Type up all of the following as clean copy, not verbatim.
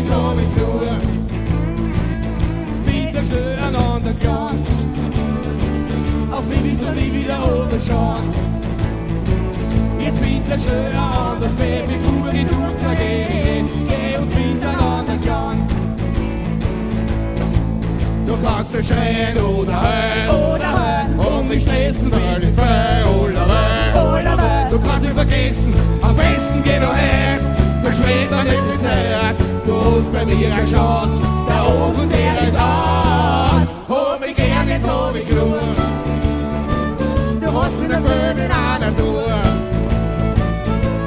jetzt hab ich genug. Wieder schön an der Kran, auf mich ist noch nie wieder runterschauen. Jetzt wieder schön an das Weg, bevor ich durchgehe. Geh und find einen anderen Kran. Du kannst dich schreien oder heulen und mich stressen, weil ich frei oder du kannst mich vergessen, am besten geh du heut, verschwend mir nicht die Zeit. Du hast bei mir eine Chance, der Ofen der ist aus. Hol mich gern, jetzt hab ich genug. Du hast mich erfüllt in einer Tour.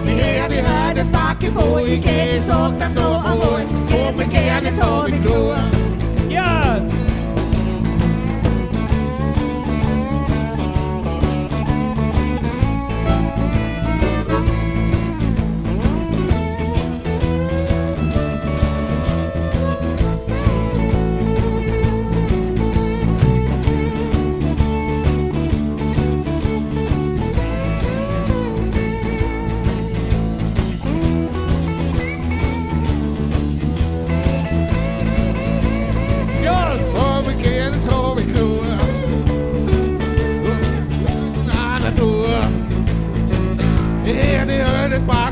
Ich hör die Höhe, das Backe vor, ich geh, ich sag das noch einmal. Hol mich gern, jetzt hab ich genug. Ja!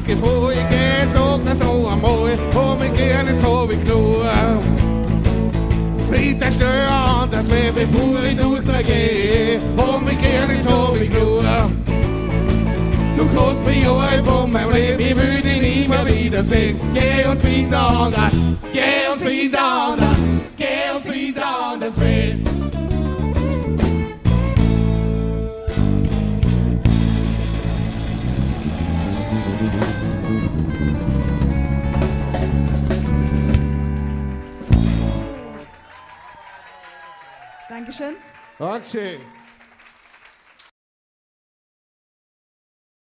Bevor ich geh, sag das noch einmal, hol mich gern, jetzt hab ich genug. Fried der Stör an, das wär bevor ich durchgehe, hol mich gern, jetzt hab ich genug. Du kannst mich all von meinem Leben, ich will dich nie mehr wiedersehen. Geh und find anders, geh und find anders, geh und find anders weh. Dankeschön. Dankeschön.